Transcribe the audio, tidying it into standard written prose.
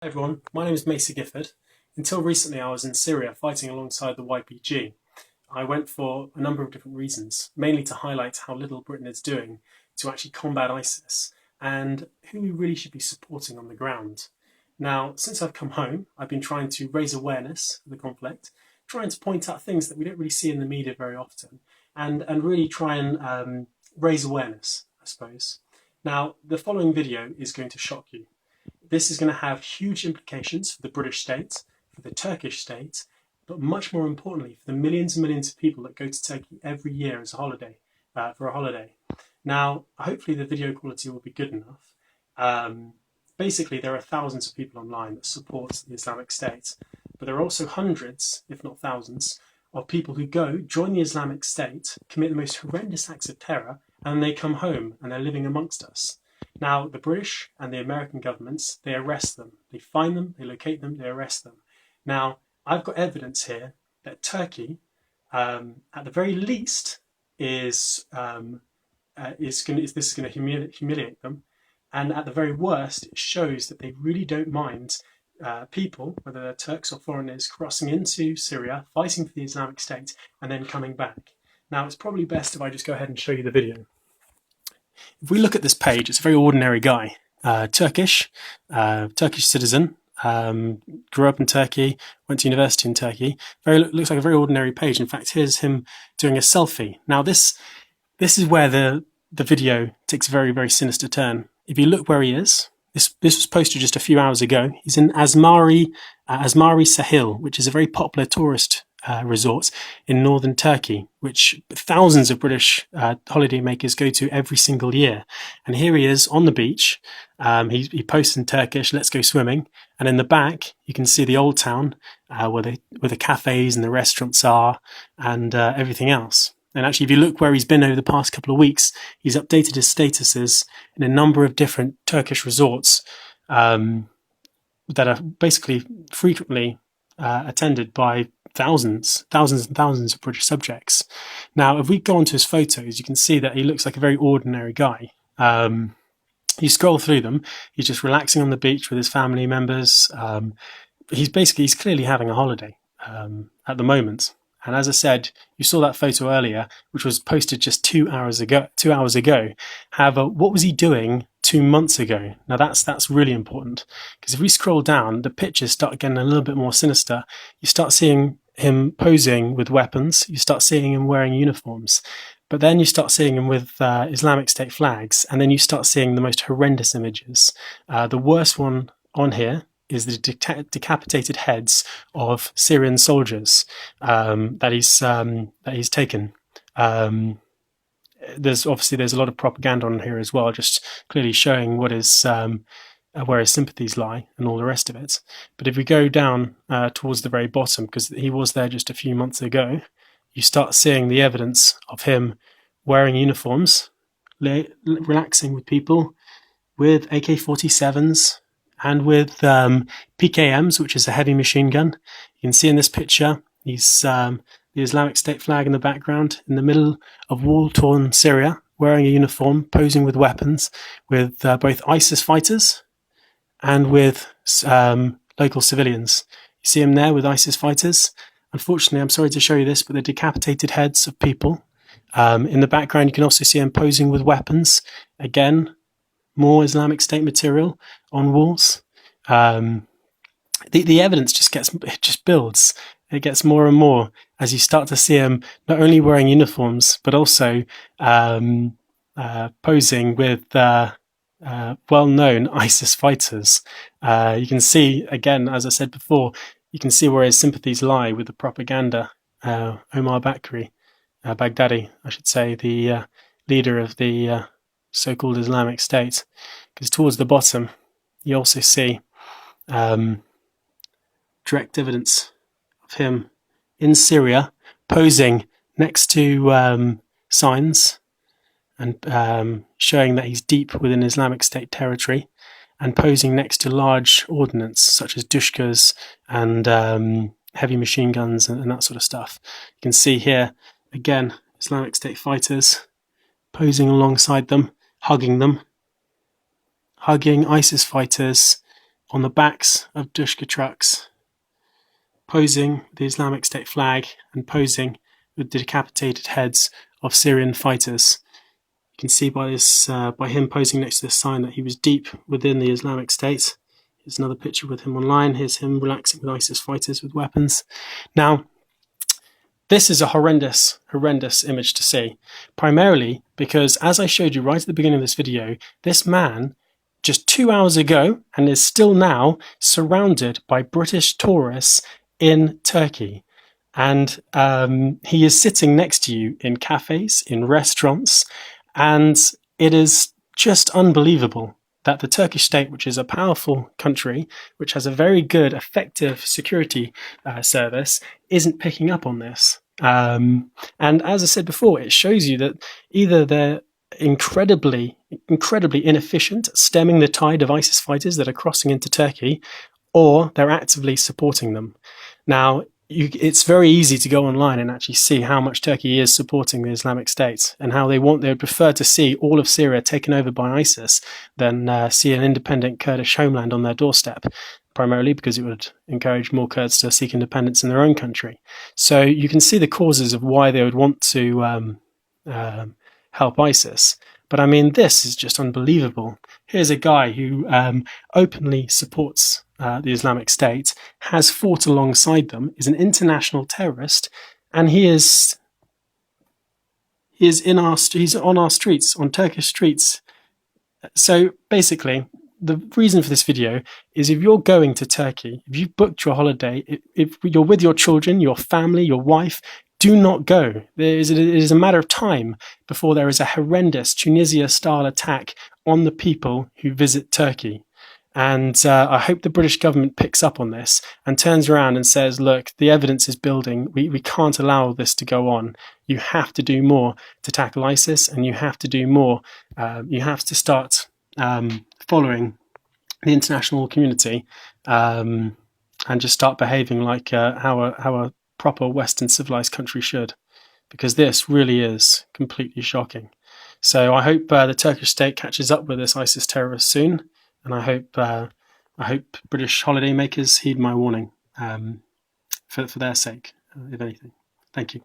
Hi everyone, my name is Gifford. Until recently I was in Syria fighting alongside the YPG. I went for a number of different reasons, mainly to highlight how little Britain is doing to actually combat ISIS and who we really should be supporting on the ground. Now, since I've come home, I've been trying to raise awareness of the conflict, trying to point out things that we don't really see in the media very often, and really try and raise awareness, I suppose. Now, the following video is going to shock you. This is going to have huge implications for the British state, for the Turkish state, but much more importantly for the millions and millions of people that go to Turkey every year as a holiday, for a holiday. Now, hopefully the video quality will be good enough. Basically, there are thousands of people online that support the Islamic State, but there are also hundreds, if not thousands, of people who go, join the Islamic State, commit the most horrendous acts of terror, and they come home and they're living amongst us. Now, the British and the American governments, they arrest them. They find them, they locate them, they arrest them. Now, I've got evidence here that Turkey, at the very least, is going to humiliate them, and at the very worst, it shows that they really don't mind people, whether they're Turks or foreigners, crossing into Syria, fighting for the Islamic State, and then coming back. Now, it's probably best if I just go ahead and show you the video. If we look at this page, it's a very ordinary guy, Turkish citizen, grew up in Turkey, went to university in Turkey. Looks like a very ordinary page. In fact, here's him doing a selfie. Now, this is where the video takes a very, very sinister turn. If you look where he is, this was posted just a few hours ago. He's in Asmari Sahil, which is a very popular tourist resort in northern Turkey, which thousands of British holidaymakers go to every single year. And here he is on the beach. He posts in Turkish, "Let's go swimming." And in the back, you can see the old town where the cafes and the restaurants are, and everything else. And actually, if you look where he's been over the past couple of weeks, he's updated his statuses in a number of different Turkish resorts that are basically frequently attended by thousands and thousands of British subjects. Now, if we go onto his photos, you can see that he looks like a very ordinary guy. You scroll through them, he's just relaxing on the beach with his family members. He's clearly having a holiday at the moment. And as I said, you saw that photo earlier, which was posted just 2 hours ago. However, what was he doing 2 months ago? Now that's really important, because if we scroll down, the pictures start getting a little bit more sinister. You start seeing him posing with weapons. You start seeing him wearing uniforms. But then you start seeing him with Islamic State flags, and then you start seeing the most horrendous images. The worst one on here is the decapitated heads of Syrian soldiers that he's taken. There's a lot of propaganda on here as well, just clearly showing what is where his sympathies lie and all the rest of it. But if we go down towards the very bottom, because he was there just a few months ago, you start seeing the evidence of him wearing uniforms, relaxing with people, with AK-47s, and with PKMs, which is a heavy machine gun. You can see in this picture, he's the Islamic State flag in the background, in the middle of war-torn Syria, wearing a uniform, posing with weapons, with both ISIS fighters and with local civilians. You see him there with ISIS fighters. Unfortunately, I'm sorry to show you this, but the decapitated heads of people. In the background, you can also see him posing with weapons. Again, more Islamic State material on walls. The evidence just builds. It gets more and more as you start to see him not only wearing uniforms, but also posing with well-known ISIS fighters. You can see, again, as I said before, you can see where his sympathies lie with the propaganda. Omar Baghdadi, I should say, the leader of the so-called Islamic State. Because towards the bottom, you also see direct evidence of him in Syria, posing next to signs and showing that he's deep within Islamic State territory, and posing next to large ordnance such as dushkas and heavy machine guns and that sort of stuff. You can see here, again, Islamic State fighters posing alongside them, hugging ISIS fighters, on the backs of Dushka trucks, posing the Islamic State flag and posing with the decapitated heads of Syrian fighters. You can see by this, by him posing next to this sign, that he was deep within the Islamic State. Here's another picture with him online. Here's him relaxing with ISIS fighters with weapons. Now, this is a horrendous, horrendous image to see, primarily because, as I showed you right at the beginning of this video, this man just 2 hours ago and is still now surrounded by British tourists in Turkey. And he is sitting next to you in cafes, in restaurants, and it is just unbelievable that the Turkish state, which is a powerful country, which has a very good, effective security service, isn't picking up on this. And as I said before, it shows you that either they're incredibly inefficient at stemming the tide of ISIS fighters that are crossing into Turkey, or they're actively supporting them. Now, it's very easy to go online and actually see how much Turkey is supporting the Islamic State, and how they would prefer to see all of Syria taken over by ISIS than see an independent Kurdish homeland on their doorstep, primarily because it would encourage more Kurds to seek independence in their own country. So you can see the causes of why they would want to help ISIS. But I mean, this is just unbelievable. Here's a guy who openly supports the Islamic State, has fought alongside them, is an international terrorist, and he's on our streets, on Turkish streets. So basically, the reason for this video is, if you're going to Turkey, if you've booked your holiday, if you're with your children, your family, your wife, do not go. It is a matter of time before there is a horrendous Tunisia-style attack on the people who visit Turkey. And I hope the British government picks up on this and turns around and says, look, the evidence is building. We can't allow this to go on. You have to do more to tackle ISIS, and you have to do more. You have to start following the international community and just start behaving like how a proper Western civilized country should, because this really is completely shocking. So I hope the Turkish state catches up with this ISIS terrorist soon, and I hope British holidaymakers heed my warning for their sake, if anything. Thank you.